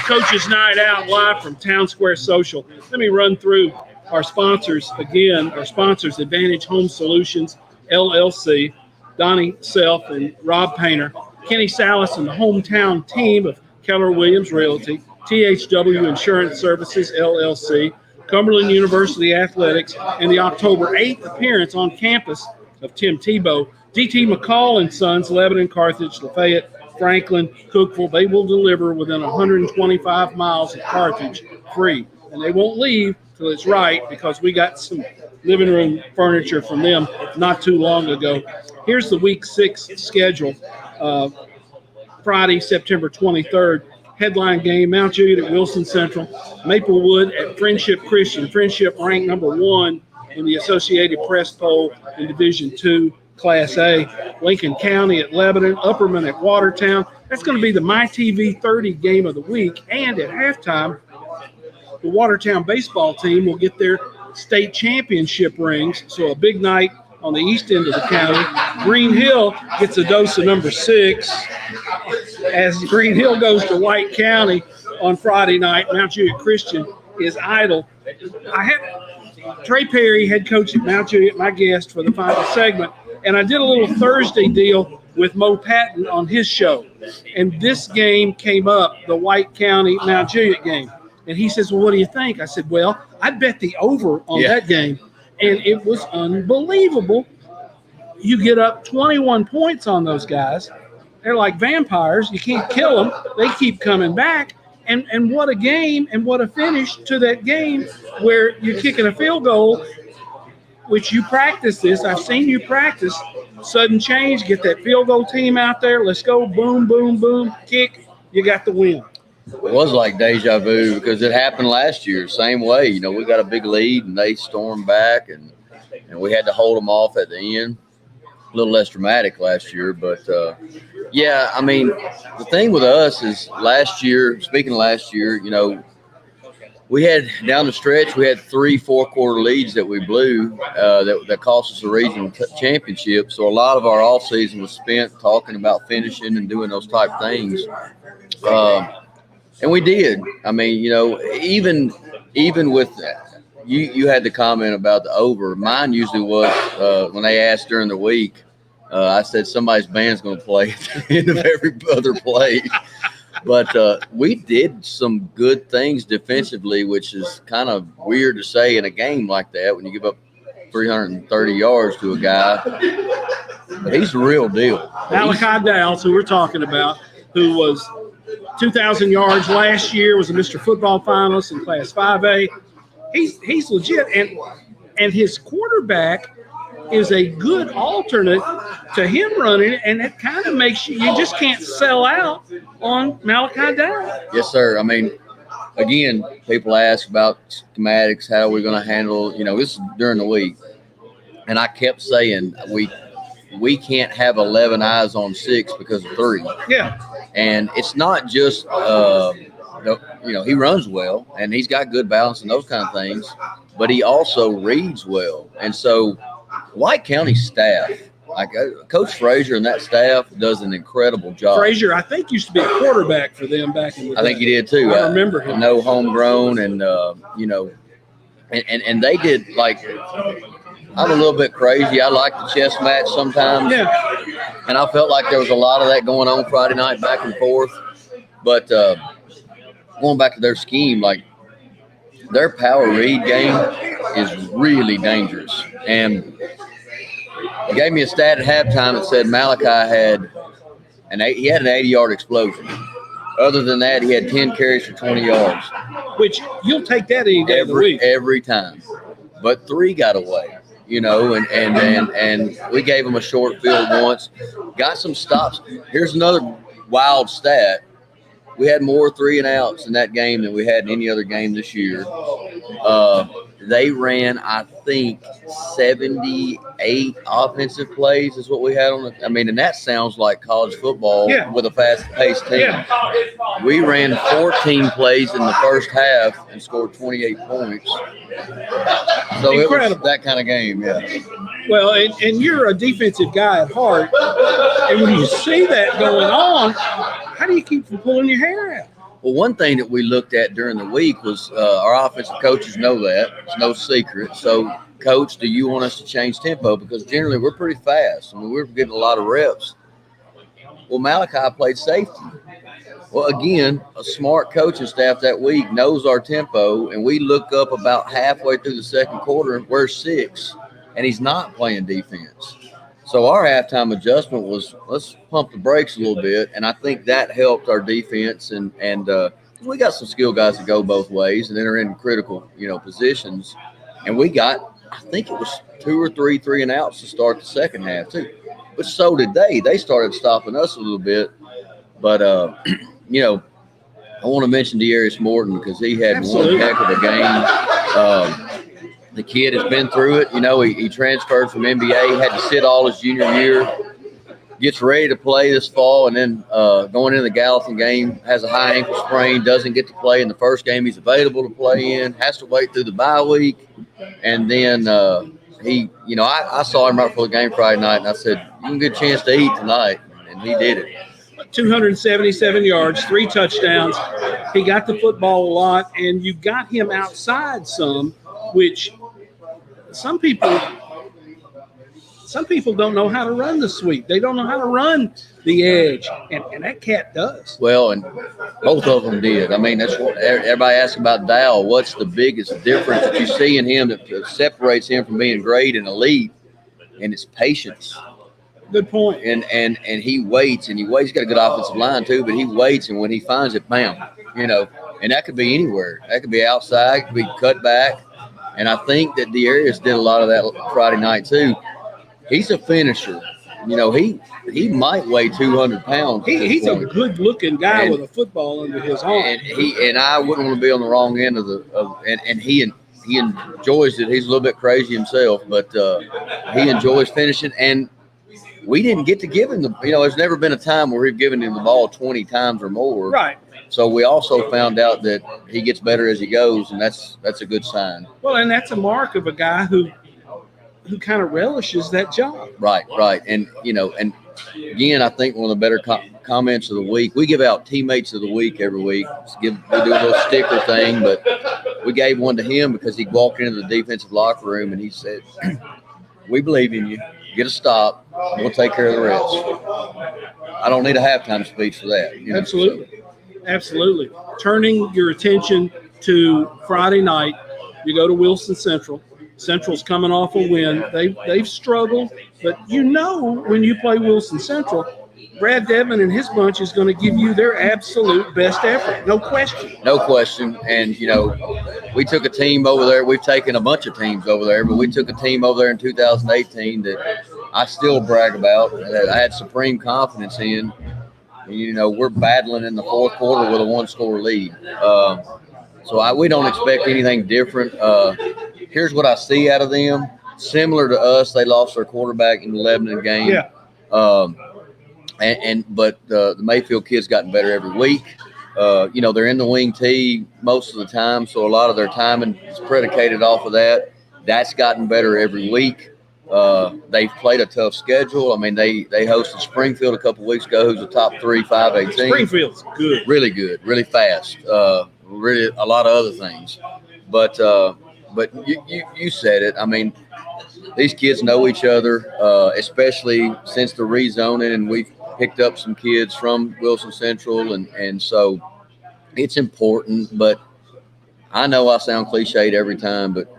Coaches Night Out live from Town Square Social. Let me run through our sponsors again. Our sponsors, Advantage Home Solutions, LLC, Donnie Self and Rob Painter, Kenny Salas and the hometown team of Keller Williams Realty, THW Insurance Services, LLC, Cumberland University Athletics, and the October 8th appearance on campus of Tim Tebow, DT McCall and Sons, Lebanon, Carthage, Lafayette, Franklin, Cookville. They will deliver within 125 miles of Carthage free. And they won't leave till it's right, because we got some living room furniture from them not too long ago. Here's the Week 6 schedule. Friday, September 23rd. Headline game, Mount Juliet at Wilson Central, Maplewood at Friendship Christian. Friendship ranked number 1 in the Associated Press poll in Division II, Class A. Lincoln County at Lebanon, Upperman at Watertown. That's going to be the MyTV 30 game of the week. And at halftime, the Watertown baseball team will get their state championship rings. So a big night on the east end of the county. Green Hill gets a dose of number 6 as Green Hill goes to White County on Friday night. Mount Juliet Christian is idle. I had Trey Perry, head coach at Mount Juliet, my guest for the final segment, and I did a little Thursday deal with Mo Patton on his show. And this game came up, the White County Mount Juliet game. And he says, well, what do you think? I said, well, I bet the over on that game. And it was unbelievable. You get up 21 points on those guys. They're like vampires. You can't kill them. They keep coming back. And what a game and what a finish to that game where you're kicking a field goal, which you practice this. I've seen you practice. Sudden change, get that field goal team out there. Let's go. Boom, boom, boom. Kick. You got the win. It was like deja vu because it happened last year. Same way. You know, we got a big lead and they stormed back and we had to hold them off at the end. A little less dramatic last year, but yeah, I mean, the thing with us is last year, speaking of last year, you know, we had down the stretch, we had 3 4-quarter leads that we blew that cost us a regional championship. So a lot of our off season was spent talking about finishing and doing those type things. And we did. I mean, you know, even with that, you had the comment about the over. Mine usually was when they asked during the week, I said somebody's band's going to play at the end of every other play. But we did some good things defensively, which is kind of weird to say in a game like that when you give up 330 yards to a guy. But he's the real deal. Malachi Dowles, who we're talking about, who was 2,000 yards last year, was a Mr. Football finalist in Class 5A. He's legit, and his quarterback is a good alternate to him running, and it kind of makes you just can't sell out on Malachi Dowell. Yes, sir. I mean, again, people ask about schematics, how are we going to handle, you know, this is during the week, and I kept saying we can't have 11 eyes on 6 because of 3. Yeah. And it's not just, you know, he runs well, and he's got good balance and those kind of things, but he also reads well. And so White County staff, like Coach Frazier and that staff does an incredible job. Frazier, I think, used to be a quarterback for them back in the day. I think he did too. I remember him. No homegrown, and you know, and they did like. I'm a little bit crazy. I like the chess match sometimes. Yeah. And I felt like there was a lot of that going on Friday night, back and forth. But going back to their scheme, like their power read game is really dangerous. And he gave me a stat at halftime that said Malachi had an 80-yard explosion. Other than that, he had 10 carries for 20 yards. Which you'll take that any day of the week. Every time. But 3 got away. You know, and we gave him a short field once, got some stops. Here's another wild stat. We had more 3-and-outs in that game than we had in any other game this year. They ran, I think, 78 offensive plays is what we had on it. I mean, and that sounds like college football with a fast-paced team. Yeah. We ran 14 plays in the first half and scored 28 points. So incredible. It was that kind of game, yeah. Well, and you're a defensive guy at heart, and when you see that going on, how do you keep from pulling your hair out? Well, one thing that we looked at during the week was our offensive coaches know that. It's no secret. So, Coach, do you want us to change tempo? Because generally we're pretty fast. I mean, we're getting a lot of reps. Well, Malachi played safety. Well, again, a smart coaching staff that week knows our tempo, and we look up about halfway through the second quarter, we're 6, and he's not playing defense. So our halftime adjustment was, let's pump the brakes a little bit, and I think that helped our defense. And we got some skill guys that go both ways and then are in critical, positions. And we got, I think it was 2 or 3 and outs to start the second half too. But so did they. They started stopping us a little bit. But I want to mention Dearius Morton because he had Absolutely. one heck of a game. The kid has been through it. He transferred from NBA, had to sit all his junior year, gets ready to play this fall, and then going into the Gallatin game, has a high ankle sprain, doesn't get to play in the first game he's available to play in, has to wait through the bye week. And then I saw him right before the game Friday night, and I said, you can get a chance to eat tonight. And he did it. 277 yards, 3 touchdowns. He got the football a lot, and you got him outside some, which some people don't know how to run the sweep. They don't know how to run the edge, and that cat does. Well, and both of them did. I mean, that's what everybody asks about Dow. What's the biggest difference that you see in him that separates him from being great and elite? And it's patience. Good point. And he waits, and he waits. He's got a good offensive line too, but he waits, and when he finds it, bam, and that could be anywhere. That could be outside, it could be cut back. And I think that Dearius did a lot of that Friday night too. He's a finisher. He might weigh 200 pounds. He's a good-looking guy with a football under his arm. And I wouldn't want to be on the wrong end and he enjoys it. He's a little bit crazy himself, but he enjoys finishing. And we didn't get to give him there's never been a time where we've given him the ball 20 times or more. Right. So we also found out that he gets better as he goes, and that's a good sign. Well, and that's a mark of a guy who kind of relishes that job. Right. And and again, I think one of the better comments of the week, we give out teammates of the week every week. We do a little sticker thing, but we gave one to him because he walked into the defensive locker room and he said, "We believe in you. Get a stop. We'll take care of the rest." I don't need a halftime speech for that. Absolutely. Turning your attention to Friday night, you go to Wilson Central. Central's coming off a win. They've struggled, but when you play Wilson Central, Brad Devin and his bunch is going to give you their absolute best effort. No question. No question. And, we took a team over there. We've taken a bunch of teams over there, but we took a team over there in 2018 that I still brag about, that I had supreme confidence in. We're battling in the fourth quarter with a 1-score lead. So we don't expect anything different. Here's what I see out of them. Similar to us, they lost their quarterback in the Lebanon game. Yeah. But the Mayfield kids gotten better every week. They're in the wing tee most of the time, so a lot of their timing is predicated off of that. That's gotten better every week. They've played a tough schedule. I mean, they hosted Springfield a couple weeks ago, who's a top 3 5A team. Springfield's good. Really good, really fast, really a lot of other things. But you said it. I mean, these kids know each other, especially since the rezoning, and we've picked up some kids from Wilson Central, and so it's important. But I know I sound cliched every time, but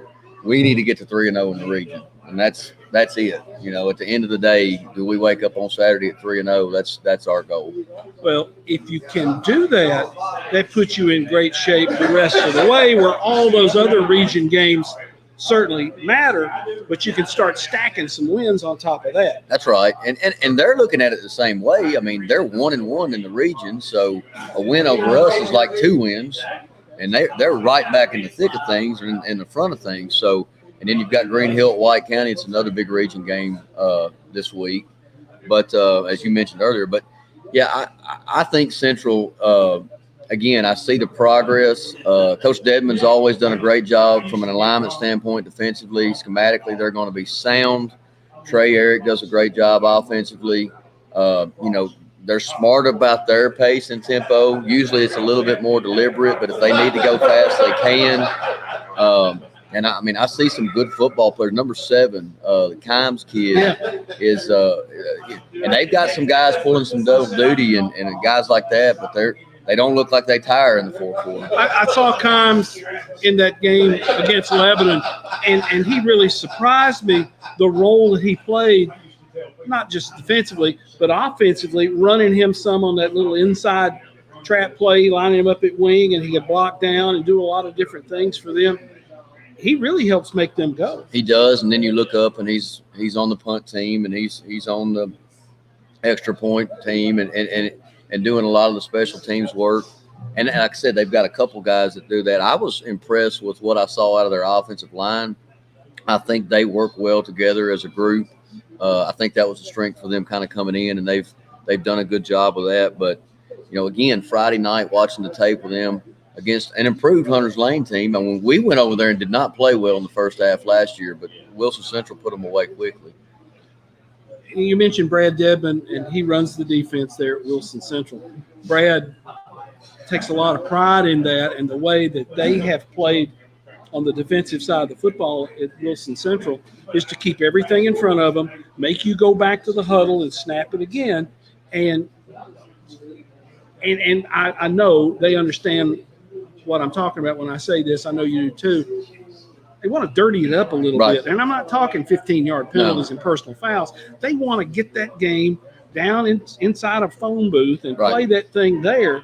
we need to get to 3-0 in the region, and that's it. At the end of the day, do we wake up on Saturday at 3-0? That's our goal. Well, if you can do that, that puts you in great shape the rest of the way, where all those other region games certainly matter, but you can start stacking some wins on top of that. That's right. And they're looking at it the same way. I mean, they're 1-1 in the region, so a win over us is like 2 wins, and they're right back in the thick of things and in the front of things. So, and then you've got Green Hill at White County. It's another big region game this week. But as you mentioned earlier, but yeah, I think Central, again, I see the progress. Coach Dedman's always done a great job from an alignment standpoint defensively. Schematically, they're going to be sound. Trey Eric does a great job offensively. they're smart about their pace and tempo. Usually it's a little bit more deliberate, but if they need to go fast, they can. And I see some good football players. Number 7, the Kimes kid is, and they've got some guys pulling some double duty and guys like that, but they don't look like they tire in the fourth quarter. I saw Kimes in that game against Lebanon, and he really surprised me, the role that he played, not just defensively, but offensively, running him some on that little inside trap play, lining him up at wing, and he could block down and do a lot of different things for them. He really helps make them go. He does, and then you look up, and he's on the punt team, and he's on the extra point team, and doing a lot of the special teams work. And like I said, they've got a couple guys that do that. I was impressed with what I saw out of their offensive line. I think they work well together as a group. I think that was a strength for them kind of coming in, and they've done a good job with that. But, again, Friday night watching the tape with them against an improved Hunters Lane team. And when we went over there and did not play well in the first half last year, but Wilson Central put them away quickly. You mentioned Brad Debman, and he runs the defense there at Wilson Central. Brad takes a lot of pride in that and the way that they have played on the defensive side of the football at Wilson Central is to keep everything in front of them, make you go back to the huddle and snap it again. And I know they understand what I'm talking about when I say this. I know you do too. They want to dirty it up a little bit. And I'm not talking 15-yard penalties and personal fouls. They want to get that game down inside a phone booth and play that thing there,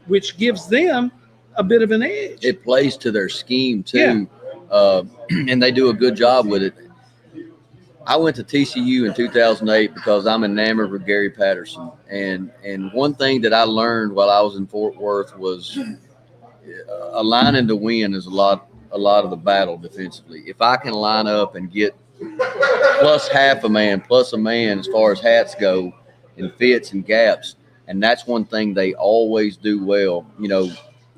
which gives them a bit of an edge. It plays to their scheme too, and they do a good job with it. I went to TCU in 2008 because I'm enamored with Gary Patterson, and one thing that I learned while I was in Fort Worth was aligning to win is a lot of the battle defensively. If I can line up and get plus half a man, plus a man as far as hats go, and fits and gaps, and that's one thing they always do well.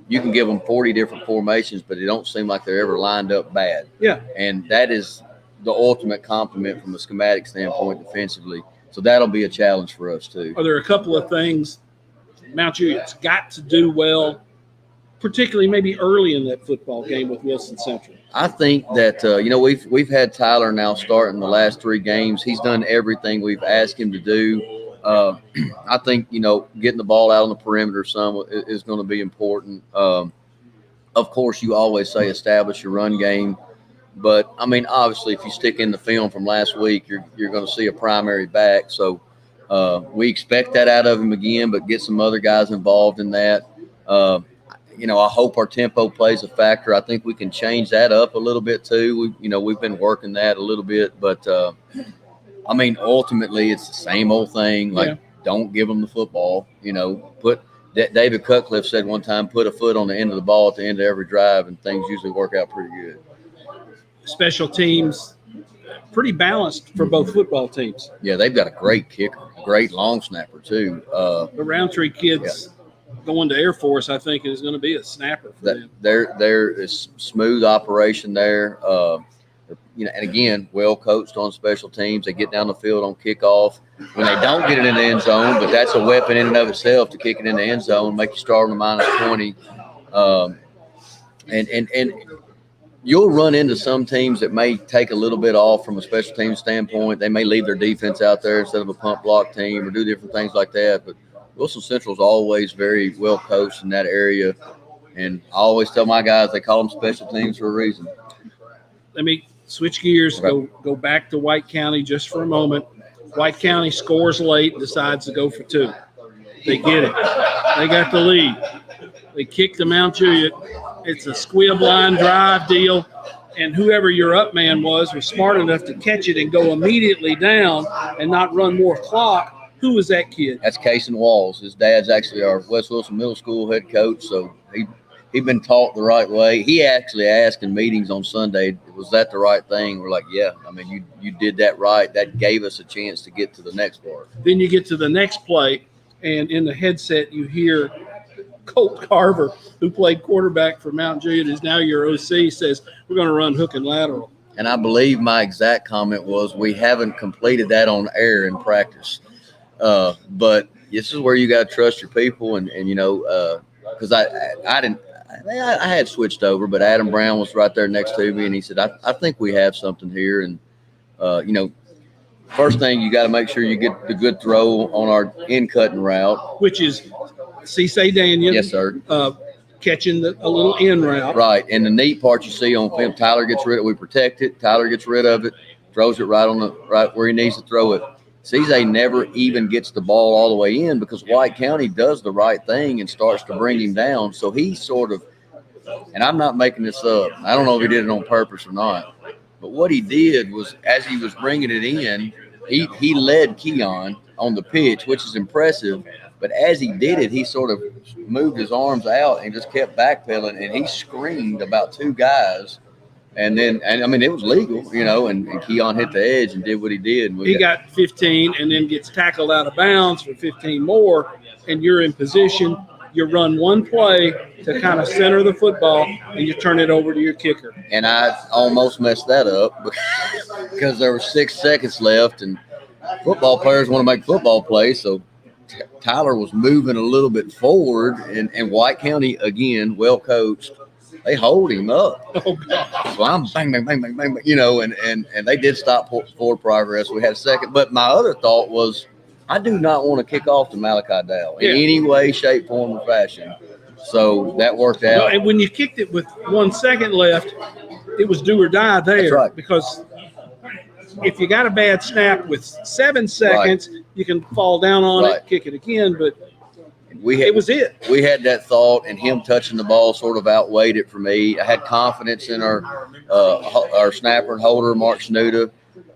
You can give them 40 different formations, but it don't seem like they're ever lined up bad. Yeah. And that is the ultimate compliment from a schematic standpoint defensively. So that'll be a challenge for us too. Are there a couple of things Mount Juliet's got to do well, particularly maybe early in that football game with Wilson Central? I think that, we've had Tyler now starting the last 3 games. He's done everything we've asked him to do. I think, getting the ball out on the perimeter some is going to be important. Of course, you always say establish your run game. But, obviously, if you stick in the film from last week, you're going to see a primary back. So we expect that out of him again, but get some other guys involved in that. I hope our tempo plays a factor. I think we can change that up a little bit too. We've been working that a little bit, but ultimately it's the same old thing. Don't give them the football. David Cutcliffe said one time, put a foot on the end of the ball at the end of every drive, and things usually work out pretty good. Special teams, pretty balanced for both football teams. Yeah, they've got a great kicker, great long snapper too. The Roundtree kids. Yeah. Going to Air Force, I think, is going to be a snapper for them. There is smooth operation there. And again, well coached on special teams. They get down the field on kickoff. When they don't get it in the end zone, but that's a weapon in and of itself to kick it in the end zone, make you start on the -20. And you'll run into some teams that may take a little bit off from a special team standpoint. They may leave their defense out there instead of a punt block team or do different things like that. But Wilson Central is always very well coached in that area. And I always tell my guys they call them special teams for a reason. Let me switch gears, go back to White County just for a moment. White County scores late and decides to go for 2. They get it. They got the lead. They kick to Mount Juliet. It's a squib line drive deal, and whoever your up man was smart enough to catch it and go immediately down and not run more clock. Who was that kid? That's Cason Walls. His dad's actually our West Wilson Middle School head coach, so he'd been taught the right way. He actually asked in meetings on Sunday, was that the right thing? We're like, yeah. You did that right. That gave us a chance to get to the next part. Then you get to the next play, and in the headset you hear Colt Carver, who played quarterback for Mount Juliet, is now your OC, says, we're going to run hook and lateral. And I believe my exact comment was, we haven't completed that on air in practice. But this is where you got to trust your people, and you know, because I had switched over, but Adam Brown was right there next to me, and he said, I think we have something here, and you know, first thing you got to make sure you get the good throw on our in cutting route, which is Cisse Daniel. Yes, sir. Catching a little in route. Right, and the neat part you see on film, Tyler gets rid of it. We protect it. Tyler gets rid of it, throws it right where he needs to throw it. Cisse never even gets the ball all the way in because White County does the right thing and starts to bring him down. So he sort of, and I'm not making this up, I don't know if he did it on purpose or not, but what he did was as he was bringing it in, he led Keon on the pitch, which is impressive. But as he did it, he sort of moved his arms out and just kept backpedaling, and he screamed about two guys. And I mean, it was legal, you know, and Keon hit the edge and did what he did. He got 15 and then gets tackled out of bounds for 15 more, and you're in position. You run one play to kind of center the football, and you turn it over to your kicker. And I almost messed that up because there were 6 seconds left, and football players want to make football plays, so Tyler was moving a little bit forward, and White County, again, well coached, they hold him up. Oh, God. So I'm bang, bang, bang, bang, bang, you know, and they did stop forward progress. We had a second. But my other thought was, I do not want to kick off to Malachi Dow in any way, shape, form, or fashion. So that worked out. No, and when you kicked it with 1 second left, it was do or die there. That's right. Because if you got a bad snap with 7 seconds, you can fall down on it, kick it again, but it was it. We had that thought, and him touching the ball sort of outweighed it for me. I had confidence in our snapper and holder, Mark Snuda,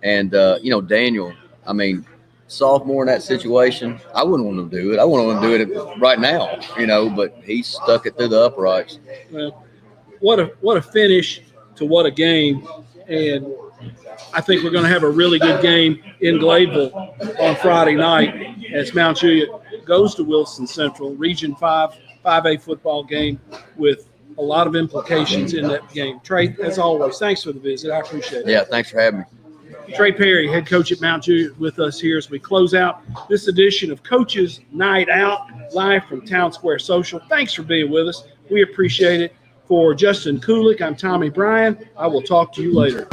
and you know, Daniel. I mean, sophomore in that situation, I wouldn't want to do it. I wouldn't want to do it right now, you know, but he stuck it through the uprights. Well, what a finish to what a game, and I think we're going to have a really good game in Gladeville on Friday night as Mount Juliet goes to Wilson Central, Region 5A football game with a lot of implications in that game. Trey, as always, thanks for the visit. I appreciate it. Yeah, thanks for having me. Trey Perry, head coach at Mount Juliet, with us here as we close out this edition of Coach's Night Out, live from Town Square Social. Thanks for being with us. We appreciate it. For Justin Kulik, I'm Tommy Bryan. I will talk to you later.